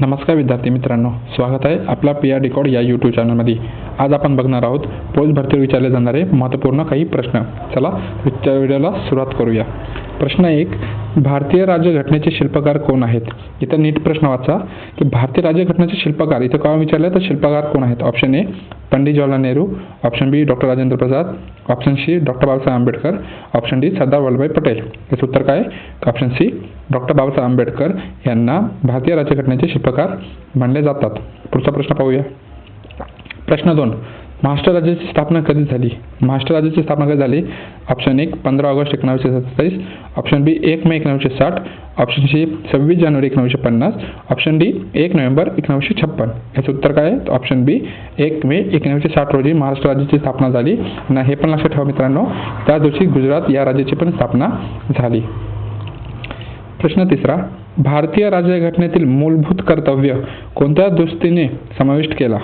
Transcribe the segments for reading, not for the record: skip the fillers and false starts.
नमस्कार विद्यार्थी मित्रांनो, स्वागत आहे आपला PR डिकोड या यूट्यूब चॅनलमध्ये. आज आपण बघणार आहोत पोलीस भरतीवर विचारले जाणारे महत्त्वपूर्ण काही प्रश्न. चला व्हिडिओला सुरुवात करूया. प्रश्न 1, भारतीय राज्यघटनेचे शिल्पकार कोण आहेत? इथं नीट प्रश्न वाचा की भारतीय राज्यघटनेचे शिल्पकार इथं का विचारले तर शिल्पकार कोण आहेत? Option A Pandit Jawaharlal Nehru, option B doctor Rajendra Prasad, option C doctor Babasaheb Ambedkar, option D Sardar Vallabhbhai Patel. याचं उत्तर काय? Option C doctor Babasaheb Ambedkar यांना भारतीय राज्यघटनेचे शिल्पकार मानले जातात. पुढचा प्रश्न पाहूया. प्रश्न 2, महाराष्ट्र राज्याची स्थापना कधी झाली? महाराष्ट्र राज्याची स्थापना कधी झाली? ऑप्शन 1 15 ऑगस्ट 1947, ऑप्शन बी 1 मे 1960, ऑप्शन सी 26 जानेवारी 1950, ऑप्शन डी 1 नोव्हेंबर 1956. याचं उत्तर काय आहे? ऑप्शन बी 1 मे 1960 रोजी महाराष्ट्र राज्याची स्थापना झाली. आणि हे पण लक्षात ठेवा मित्रांनो, त्या दिवशी गुजरात या राज्याची पण स्थापना झाली. प्रश्न 3, भारतीय राज्यघटनेतील मूलभूत कर्तव्य कोणत्या दुरुस्तीने समाविष्ट केला?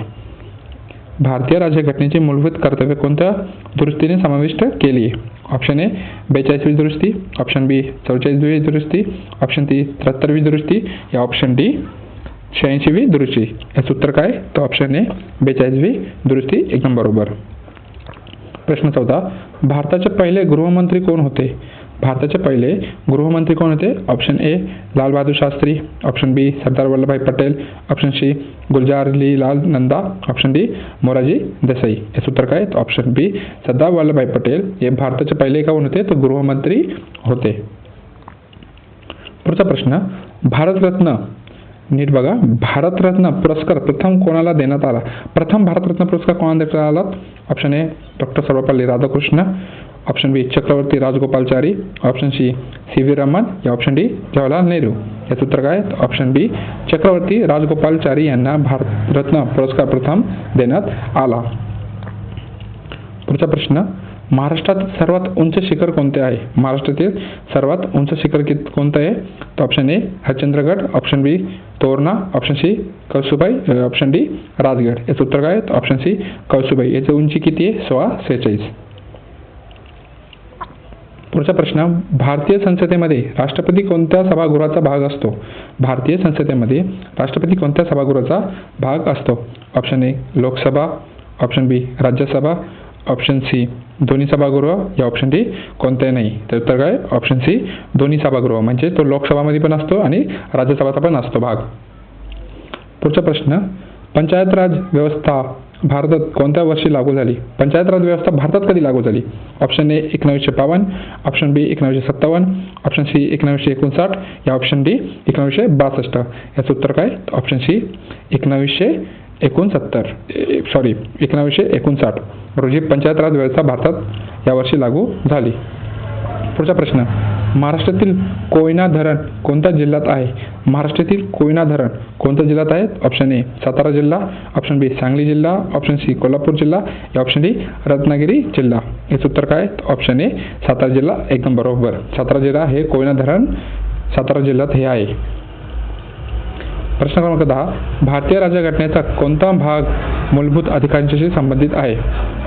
भारतीय राज्यघटनेची मूलभूत कर्तव्य कोणत्या दुरुस्तीने समाविष्ट केली? ऑप्शन ए 42वी दुरुस्ती, ऑप्शन बी 44वी दुरुस्ती, ऑप्शन सी 73वी दुरुस्ती, या ऑप्शन डी 86वी दुरुस्ती. याचं उत्तर काय? तर ऑप्शन ए 42वी दुरुस्ती एकदम बरोबर. प्रश्न 14, भारताचे पहिले गृहमंत्री कोण होते? भारताचे पहिले गृहमंत्री कोण होते? Option A Lal Bahadur Shastri, option B Sardar Vallabhbhai Patel, option C Gulzarilal Nanda, option D Morarji Desai. याचं उत्तर काय? ऑप्शन बी सरदार वल्लभभाई पटेल हे भारताचे पहिले कोण होते? तर गृहमंत्री होते. पुढचा प्रश्न, भारतरत्न नीट बघा, भारतरत्न पुरस्कार प्रथम कोणाला देण्यात आला? प्रथम भारतरत्न पुरस्कार कोणाला देण्यात आला? Option A doctor Sarvepalli Radhakrishna, option B Chakravarti Rajagopalachari, option C CV Raman, या ऑप्शन डी जवाहरलाल नेहरू. याचं उत्तर काय? ऑप्शन बी चक्रवर्ती राजगोपालाचारी यांना भारतरत्न पुरस्कार प्रथम देण्यात आला. पुढचा प्रश्न, महाराष्ट्रातील सर्वात उंच शिखर कोणते आहे? महाराष्ट्रातील सर्वात उंच शिखर कोणतं आहे? तर option A Harishchandragad, option B Torna, option C Kalsubai, option D Rajgad. याचं उत्तर काय? Option C Kalsubai. याची उंची किती आहे? 1646. पुढचा प्रश्न, भारतीय संसदेमध्ये राष्ट्रपती कोणत्या सभागृहाचा भाग असतो? भारतीय संसदेमध्ये राष्ट्रपती कोणत्या सभागृहाचा भाग असतो? Option A Lok Sabha, option B Rajya Sabha, option C दोन्ही सभागृह, या ऑप्शन डी कोणत्याही नाही. तर उत्तर काय? ऑप्शन सी दोन्ही सभागृह, म्हणजे तो लोकसभामध्ये पण असतो आणि राज्यसभाचा पण असतो भाग. पुढचा प्रश्न, पंचायत राज व्यवस्था भारतात कोणत्या वर्षी लागू झाली? पंचायत राज व्यवस्था भारतात कधी लागू झाली? Option A 1952, option B 1957, option C 1959, या ऑप्शन डी 1962. याचं उत्तर काय? ऑप्शन सी 1959 रोजी पंचायत राज व्यवस्था भारतात यावर्षी लागू झाली. पुढचा प्रश्न, महाराष्ट्रातील कोयना धरण कोणत्या जिल्ह्यात आहे? महाराष्ट्रातील कोयना धरण कोणत्या जिल्ह्यात आहे? ऑप्शन ए सातारा जिल्हा, ऑप्शन बी सांगली जिल्हा, ऑप्शन सी कोल्हापूर जिल्हा, या ऑप्शन डी रत्नागिरी जिल्हा. याचं उत्तर काय? ऑप्शन ए सातारा जिल्हा एकदम बरोबर. सातारा जिल्हा हे कोयना धरण सातारा जिल्ह्यात हे आहे. प्रश्न क्रमांक 10, भारतीय राज्यघटनेचा कोणता भाग मूलभूत अधिकारांशी संबंधित आहे?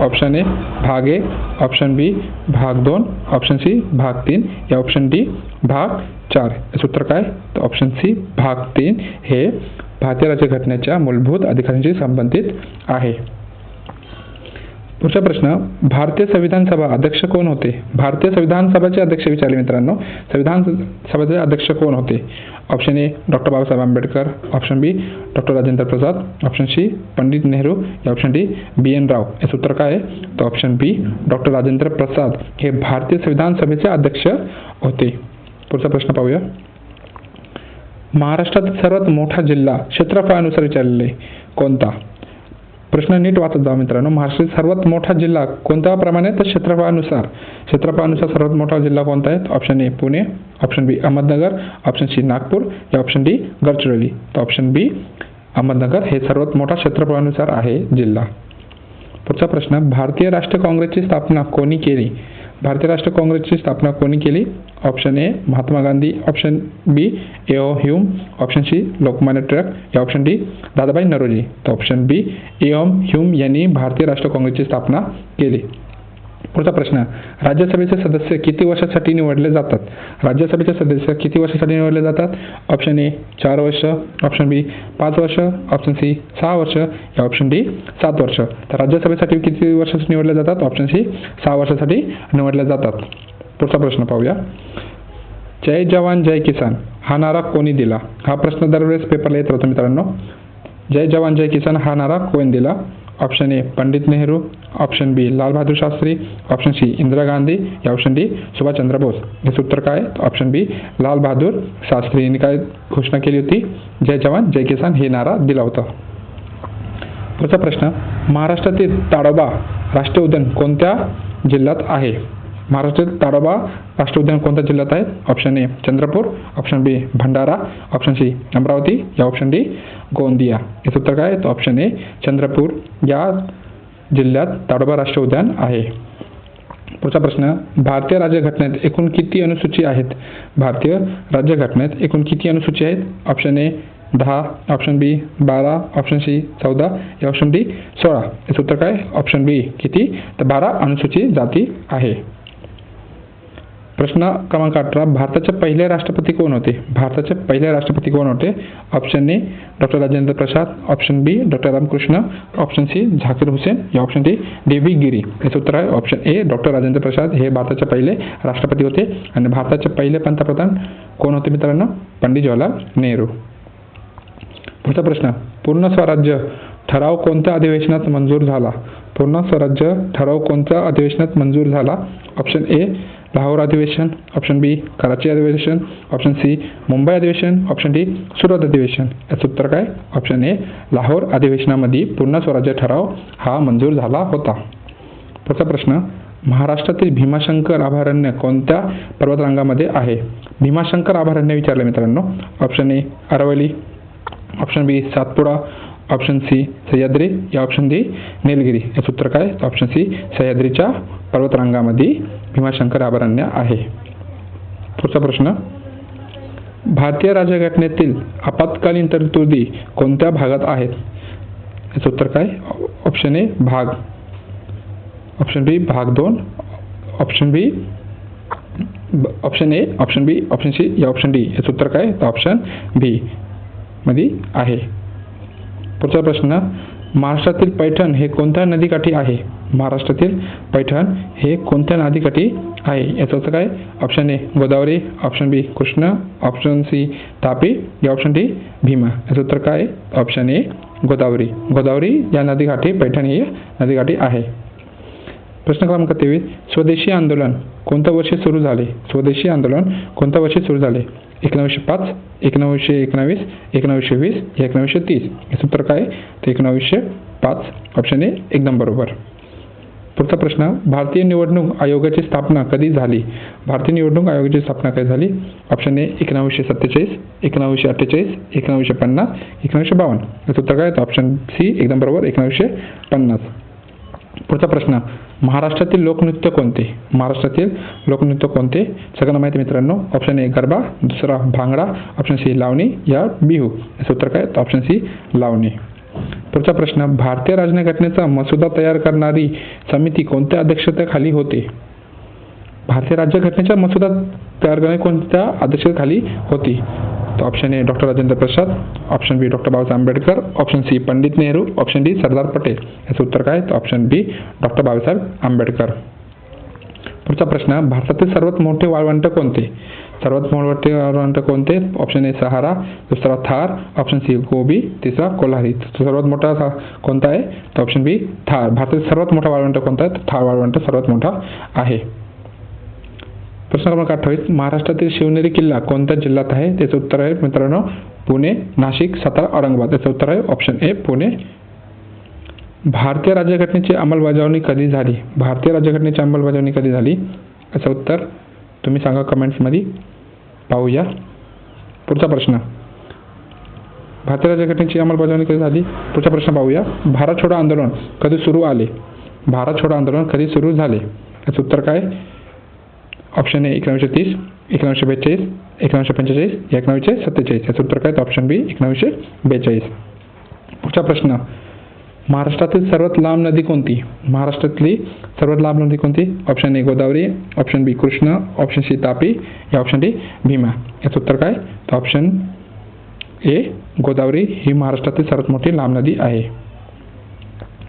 ऑप्शन ए भाग ए, ऑप्शन बी भाग 2, ऑप्शन सी भाग 3, या ऑप्शन डी भाग 4. याचं उत्तर काय? तर ऑप्शन सी भाग 3 हे भारतीय राज्यघटनेच्या मूलभूत अधिकारांशी संबंधित आहे. पुढचा प्रश्न, भारतीय संविधान सभा अध्यक्ष कोण होते? भारतीय संविधान सभेचे अध्यक्ष विचारले मित्रांनो. संविधान सभेचे अध्यक्ष कोण होते? Option A doctor Babasaheb Ambedkar, option B doctor Rajendra Prasad, option C Pandit Nehru, या ऑप्शन डी BN राव. याचं उत्तर काय आहे? तर option B doctor Rajendra Prasad हे भारतीय संविधान सभेचे अध्यक्ष होते. पुढचा प्रश्न पाहूया. महाराष्ट्रात सर्वात मोठा जिल्हा क्षेत्रफळानुसार विचारलेले कोणता? प्रश्न नीट वाचत जा मित्रांनो. महाराष्ट्रातील सर्वात मोठा जिल्हा कोणत्या प्रमाणे? तर क्षेत्रफळानुसार सर्वात मोठा जिल्हा कोणता आहे? Option A Pune, option B Ahmednagar, option C Nagpur, या ऑप्शन डी गडचिरोली. तर ऑप्शन बी अहमदनगर हे सर्वात मोठा क्षेत्रफळानुसार आहे जिल्हा. पुढचा प्रश्न, भारतीय राष्ट्रीय काँग्रेसची स्थापना कोणी केली? भारतीय राष्ट्रीय काँग्रेसची स्थापना कोणी केली? Option A Mahatma Gandhi, option B A.O. Hume, option C Lokmanya Tilak, या ऑप्शन डी दादाभाई नौरोजी. तर ऑप्शन बी A.O. ह्यूम यांनी भारतीय राष्ट्रीय काँग्रेसची स्थापना केली. पुढचा प्रश्न, राज्यसभेचे सदस्य किती वर्षासाठी निवडले जातात? राज्यसभेचे सदस्य किती वर्षासाठी निवडले जातात? ऑप्शन ए 4 वर्ष, ऑप्शन बी 5 वर्ष, ऑप्शन सी 6 वर्ष या ऑप्शन डी 7 वर्ष. तर राज्यसभेसाठी किती वर्षासाठी निवडले जातात? ऑप्शन सी 6 वर्षासाठी निवडले जातात. पुढचा प्रश्न पाहूया. जय जवान जय किसान हा नारा कोणी दिला? हा प्रश्न दरवेळेस पेपरला येत राहतो मित्रांनो. जय जवान जय किसान हा नारा कोणी दिला? Option A Pandit Nehru, option B Lal Bahadur Shastri, option C Indira Gandhi या ऑप्शन डी सुभाषचंद्र बोस. याचं उत्तर काय? ऑप्शन बी लाल बहादूर शास्त्री यांनी काय घोषणा केली होती? जय जवान जय किसान हे नारा दिला होता. पुढचा प्रश्न, महाराष्ट्रातील ताडोबा राष्ट्रीय उद्यान कोणत्या जिल्ह्यात आहे? महाराष्ट्रातील ताडोबा राष्ट्रीय उद्यान कोणत्या जिल्ह्यात आहे? Option A Chandrapur, option B Bhandara, option C Amravati या ऑप्शन डी गोंदिया. याचं उत्तर काय? तर ऑप्शन ए चंद्रपूर या जिल्ह्यात ताडोबा राष्ट्रीय उद्यान आहे. पुढचा प्रश्न, भारतीय राज्यघटनेत एकूण किती अनुसूची आहेत? भारतीय राज्यघटनेत एकूण किती अनुसूची आहेत? Option A 10, option B 12, option C 14 या ऑप्शन डी 16. याचं उत्तर काय? ऑप्शन बी किती? तर 12 अनुसूची जाती आहे. प्रश्न क्रमांक 18, भारताचे पहिले राष्ट्रपती कोण होते? भारताचे पहिले राष्ट्रपती कोण होते? Option A doctor Rajendra Prasad, option B doctor Ramakrishna, option C Zakir Hussain या ऑप्शन डी डी.व्ही. गिरी. याचं उत्तर आहे option A doctor Rajendra Prasad हे भारताचे पहिले राष्ट्रपती होते. आणि भारताचे पहिले पंतप्रधान कोण होते मित्रांनो? पंडित जवाहरलाल नेहरू. पुढचा प्रश्न, पूर्ण स्वराज्य ठराव कोणत्या अधिवेशनात मंजूर झाला? पूर्ण स्वराज्य ठराव कोणत्या अधिवेशनात मंजूर झाला? ऑप्शन ए लाहोर अधिवेशन, ऑप्शन बी कराची अधिवेशन, ऑप्शन सी मुंबई अधिवेशन, ऑप्शन डी सुरत अधिवेशन. याचं उत्तर काय? ऑप्शन ए लाहोर अधिवेशनामध्ये पूर्ण स्वराज्य ठराव हा मंजूर झाला होता. पुढचा प्रश्न, महाराष्ट्रातील भीमाशंकर अभयारण्य कोणत्या पर्वतरांगामध्ये आहे? भीमाशंकर अभयारण्य विचारले मित्रांनो. Option A Aravalli, option B Satpuda, option C Sahyadri या ऑप्शन डी निलगिरी. याचं उत्तर काय? ऑप्शन सी सह्याद्रीच्या पर्वतरांगामध्ये भीमाशंकर अभयारण्य आहे. पुढचा प्रश्न, भारतीय राज्यघटनेतील आपत्कालीन तरतुदी कोणत्या भागात आहेत? याचं उत्तर काय? ऑप्शन ए भाग, ऑप्शन बी भाग 2, option B option A, option B, option C या ऑप्शन डी. याचं उत्तर काय? तर ऑप्शन बी मध्ये आहे. पुढचा प्रश्न, महाराष्ट्रातील पैठण हे कोणत्या नदीकाठी आहे? महाराष्ट्रातील पैठण हे कोणत्या नदीकाठी आहे? याचं उत्तर काय? Option A Godavari, option B Krishna, option C Tapi या ऑप्शन डी भीमा. याचं उत्तर काय? Option A Godavari. गोदावरी या नदीकाठी पैठण ही नदीकाठी आहे. प्रश्न क्रमांक 23, स्वदेशी आंदोलन कोणत्या वर्षी सुरू झाले? स्वदेशी आंदोलन कोणत्या वर्षी सुरू झाले? 1905, 1919, 1920 या 1930. याचं उत्तर काय? तर 1905 ऑप्शन ए एकदम बरोबर. पुढचा प्रश्न, भारतीय निवडणूक आयोगाची स्थापना कधी झाली? भारतीय निवडणूक आयोगाची स्थापना कधी झाली? ऑप्शन ए 1947, 1948, 1950, 1952. याचं उत्तर काय? तर ऑप्शन सी एकदम बरोबर 1950. पुढचा प्रश्न, महाराष्ट्रातील लोकनृत्य कोणते? महाराष्ट्रातील लोकनृत्य कोणते? सगळ्यांना माहिती मित्रांनो. ऑप्शन ए गरबा, दुसरा भांगडा, ऑप्शन सी लावणी या बिहू. याचं उत्तर काय? तर ऑप्शन सी लावणी. पुढचा प्रश्न, भारतीय राज्यघटनेचा मसुदा तयार करणारी समिती कोणत्या अध्यक्षतेखाली होते? भारतीय राज्यघटनेचा मसुदा तयार करणारी कोणत्या अध्यक्षतेखाली होती? तर option A doctor Rajendra Prasad, option B doctor Babasaheb Ambedkar, option C Pandit Nehru, option D Sardar Patel. याचं उत्तर काय? तर option B doctor Babasaheb Ambedkar. पुढचा प्रश्न, भारतातील सर्वात मोठे वाळवंट कोणते? सर्वात मोठे वाळवंट कोणते? ऑप्शन ए सहारा, दुसरा थार, ऑप्शन सी गोबी, तिसरा कोल्हारी. सर्वात मोठा कोणता आहे? तर ऑप्शन बी थार. भारतातील सर्वात मोठा वाळवंट कोणता आहे? तर थार वाळवंट सर्वात मोठा आहे. प्रश्न क्रमांक 28, महाराष्ट्रातील शिवनेरी किल्ला कोणत्या जिल्ह्यात आहे? त्याचं उत्तर आहे मित्रांनो पुणे, नाशिक, सातारा, औरंगाबाद. याचं उत्तर आहे ऑप्शन ए पुणे. भारतीय राज्यघटनेची अंमलबजावणी कधी झाली? भारतीय राज्यघटनेची अंमलबजावणी कधी झाली? याचं उत्तर तुम्ही सांगा कमेंट्समध्ये. पाहूया पुढचा प्रश्न, भारतीय राज्यघटनेची अंमलबजावणी कधी झाली? पुढचा प्रश्न पाहूया. भारत छोडो आंदोलन कधी सुरू आले? भारत छोडो आंदोलन कधी सुरू झाले? याचं उत्तर काय? ऑप्शन ए 1930, 1942, 1945 या 1947. याचं उत्तर काय? तर ऑप्शन बी 1942. पुढचा प्रश्न, महाराष्ट्रातील सर्वात लांब नदी कोणती? महाराष्ट्रातली सर्वात लांब नदी कोणती? Option A Godavari, option B Krishna, option C Tapi या ऑप्शन डी भीमा. याचं उत्तर काय? तर ऑप्शन ए गोदावरी ही महाराष्ट्रातील सर्वात मोठी लांब नदी आहे.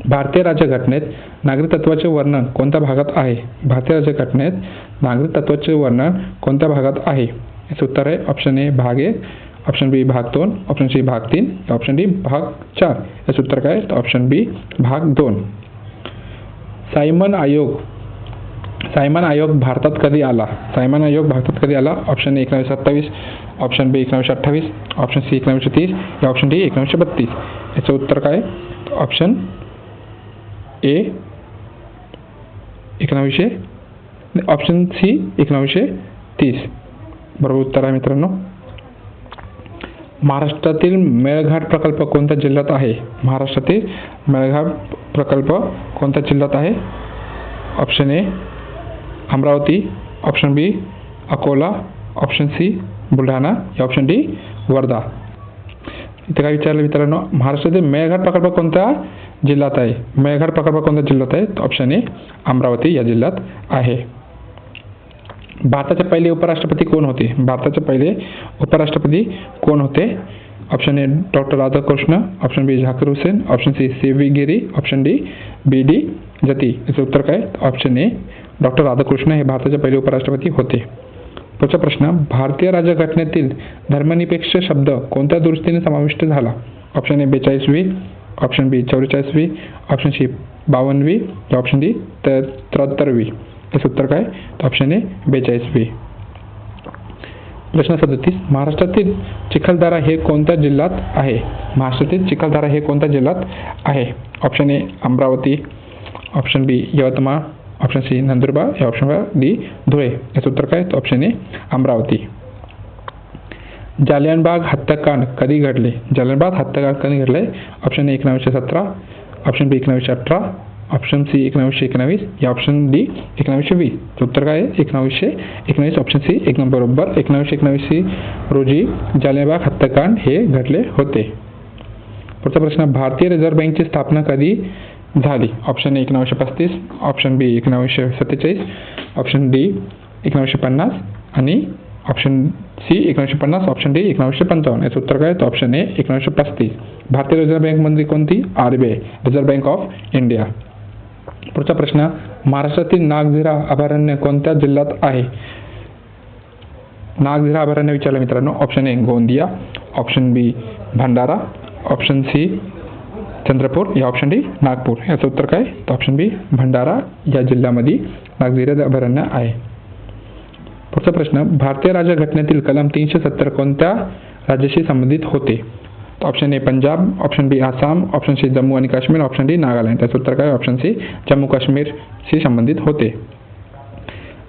भारतीय राज्यघटनेत नागरिकत्वाचे वर्णन कोणत्या भागात आहे? भारतीय राज्यघटनेत नागरिकत्वाचे वर्णन कोणत्या भागात आहे? याचं उत्तर आहे ऑप्शन ए भाग 1, ऑप्शन बी भाग 2, ऑप्शन सी भाग 3, ऑप्शन डी भाग 4. याचं उत्तर काय? तर ऑप्शन बी भाग 2. सायमन आयोग भारतात कधी आला? सायमन आयोग भारतात कधी आला? Option A 1927, option B 1928, option C 1930 या ऑप्शन डी 1932. याचं उत्तर काय? ऑप्शन ए 1900, ऑप्शन सी 1930 बरोबर उत्तर आहे मित्रांनो. महाराष्ट्रातील मेळघाट प्रकल्प कोणत्या जिल्ह्यात आहे? महाराष्ट्रातील मेळघाट प्रकल्प कोणत्या जिल्ह्यात आहे? Option A Amravati, option B Akola, option C Buldhana या ऑप्शन डी वर्धा. इथे काय विचारलं मित्रांनो? महाराष्ट्रातील मेळघाट प्रकल्प कोणत्या जिल्ह्यात आहे? मेळघाट प्रकल्प कोणत्या जिल्ह्यात आहे? ऑप्शन ए अमरावती या जिल्ह्यात आहे. भारताचे पहिले उपराष्ट्रपती कोण होते? भारताचे पहिले उपराष्ट्रपती कोण होते? Option A doctor Radhakrishna, option B Zakir Hussain, option C C V. Giri, option D B D. Jatti. याचं उत्तर काय? ऑप्शन ए डॉक्टर राधाकृष्ण हे भारताचे पहिले उपराष्ट्रपती होते. पुढचा प्रश्न, भारतीय राज्यघटनेतील धर्मनिरपेक्ष शब्द कोणत्या दुरुस्तीने समाविष्ट झाला? ऑप्शन ए 42वी, ऑप्शन बी 44वी, ऑप्शन सी 52वी या ऑप्शन डी 73वी. याचं उत्तर काय? ऑप्शन ए 42वी. प्रश्न 37, महाराष्ट्रातील चिखलदरा हे कोणत्या जिल्ह्यात आहे? महाराष्ट्रातील चिखलदरा हे कोणत्या जिल्ह्यात आहे? Option A Amravati, option B Yavatmal, option C Nandurbar या ऑप्शन डी धुळे. याचं उत्तर काय? Option A Amravati. जालियनबाग हत्याकांड कधी घडले? जालियनबाग हत्याकांड कधी घडले? Option A 1917, option B 1918, option C 1919 या ऑप्शन डी 1920. उत्तर काय आहे? 1919. ऑप्शन सी एकदम बरोबर. 1919 रोजी जालियनबाग हत्याकांड हे घडले होते. पुढचा प्रश्न, भारतीय रिझर्व्ह बँकेची स्थापना कधी झाली? Option A 1935, option B 1947, option D 1950 आणि ऑप्शन सी 1950, ऑप्शन डी 1955. याचं उत्तर काय? तर ऑप्शन ए 1935. भारतीय रिझर्व्ह बँक म्हणजे कोणती? RBI, reserve bank of India. पुढचा प्रश्न, महाराष्ट्रातील नागझिरा अभयारण्य कोणत्या जिल्ह्यात आहे? नागझिरा अभयारण्य विचारलं मित्रांनो. Option A Gondia, option B Bhandara, option C Chandrapur या ऑप्शन डी नागपूर. याचं उत्तर काय? तर ऑप्शन बी भंडारा या जिल्ह्यामध्ये नागझिरा अभयारण्य आहे. पुढचा प्रश्न, भारतीय राज्यघटनेतील कलम 370 कोणत्या राज्याशी संबंधित होते? Option A Punjab, option B Assam, option C Jammu आणि काश्मीर, ऑप्शन डी नागालँड. त्याचं उत्तर काय? ऑप्शन सी जम्मू काश्मीरशी संबंधित होते.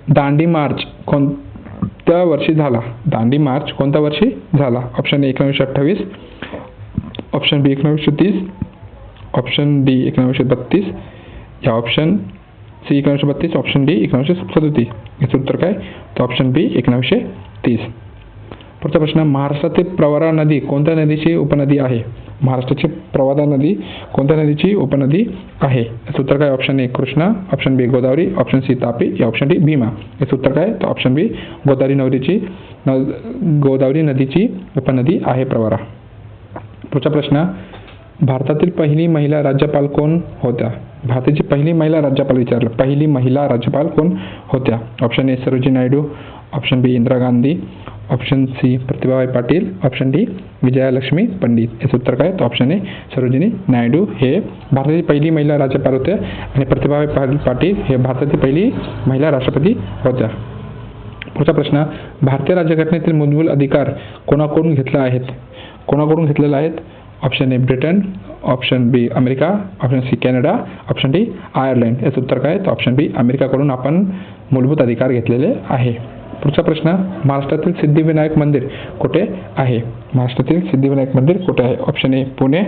दांडी मार्च कोणत्या वर्षी झाला? दांडी मार्च कोणत्या वर्षी झाला? Option A 1928, option B 1930, option D 1932 या ऑप्शन सी 1932, ऑप्शन डी 1937. याचं उत्तर काय? तर ऑप्शन बी 1930. पुढचा प्रश्न, महाराष्ट्रातील प्रवरा नदी कोणत्या नदीची उपनदी आहे? महाराष्ट्राची प्रवरा नदी कोणत्या नदीची उपनदी आहे? याचं उत्तर काय? Option A Krishna, option B Godavari, option C Tapi या ऑप्शन डी भीमा. याचं उत्तर काय? तर ऑप्शन बी गोदावरी नदीची उपनदी आहे प्रवरा. पुढचा प्रश्न, भारतातील पहिली महिला राज्यपाल कोण होत्या? भारताची पहिली महिला राज्यपाल विचारलं. पहिली महिला राज्यपाल कोण होत्या? Option A Sarojini Naidu, option B Indira Gandhi, option C Pratibhabai Patil, option D Vijayalakshmi Pandit. याचं उत्तर काय? तर ऑप्शन ए सरोजिनी नायडू हे भारताची पहिली महिला राज्यपाल होत्या आणि प्रतिभाबाई पाटील हे भारताची पहिली महिला राष्ट्रपती होत्या. पुढचा प्रश्न, भारतीय राज्यघटनेतील मूलभूत अधिकार कोणाकडून घेतले आहेत? Option A Britain, option B America, option C Canada, option D Ireland. याचं उत्तर काय? तर ऑप्शन बी अमेरिकाकडून आपण मूलभूत अधिकार घेतलेले आहे. पुढचा प्रश्न, महाराष्ट्रातील सिद्धिविनायक मंदिर कुठे आहे? महाराष्ट्रातील सिद्धिविनायक मंदिर कुठे आहे? Option A Pune,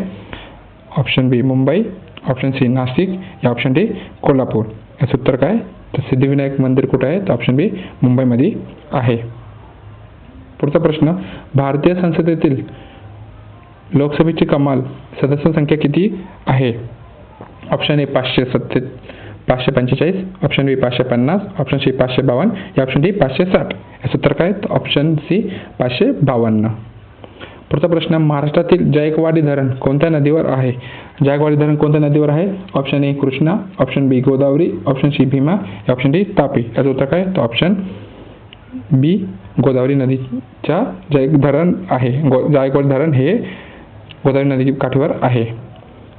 option B Mumbai, option C Nashik या ऑप्शन डी कोल्हापूर. याचं उत्तर काय? तर सिद्धिविनायक मंदिर कुठे आहे? तर ऑप्शन बी मुंबईमध्ये आहे. पुढचा प्रश्न, भारतीय संसदेतील लोकसभेची कमाल सदस्य संख्या किती आहे? Option A 545, option B 550, option C 552 या ऑप्शन डी 560. याचं उत्तर काय? तर ऑप्शन सी 552. पुढचा प्रश्न, महाराष्ट्रातील जायकवाडी धरण कोणत्या नदीवर आहे? जायकवाडी धरण कोणत्या नदीवर आहे? Option A Krishna, option B Godavari, option C Bhima या ऑप्शन डी तापी. याचं उत्तर काय? तर ऑप्शन बी गोदावरी नदीच्या धरण आहे. जायकवाडी धरण हे गोदावरी नदी काठीवर आहे.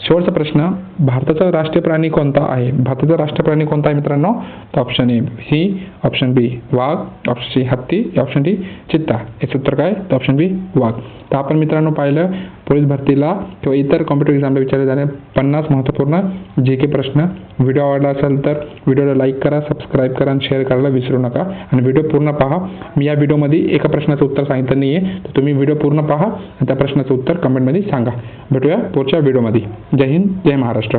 शेवटचा प्रश्न, भारताचा राष्ट्रीय प्राणी कोणता आहे? भारताचा राष्ट्रीय प्राणी कोणता आहे मित्रांनो? तर ऑप्शन ए सिंह, ऑप्शन बी वाघ, ऑप्शन सी हत्ती, ऑप्शन डी चित्ता. याचं उत्तर काय? तर ऑप्शन बी वाघ. तर आपण मित्रांनो पाहिलं पोलीस भरतीला किंवा इतर कॉम्पिटिटिव्ह एक्झामला विचारले जाणारे 50 महत्त्वपूर्ण GK प्रश्न. व्हिडिओ आवडला असेल तर व्हिडिओला लाईक करा, सबस्क्राईब करा आणि शेअर करायला विसरू नका. आणि व्हिडिओ पूर्ण पहा. मी या व्हिडिओमध्ये एका प्रश्नाचं उत्तर सांगितलं नाही आहे, तर तुम्ही व्हिडिओ पूर्ण पहा आणि त्या प्रश्नाचं उत्तर कमेंटमध्ये सांगा. भेटूया पुढच्या व्हिडिओमध्ये. जय हिंद, जय महाराष्ट्र.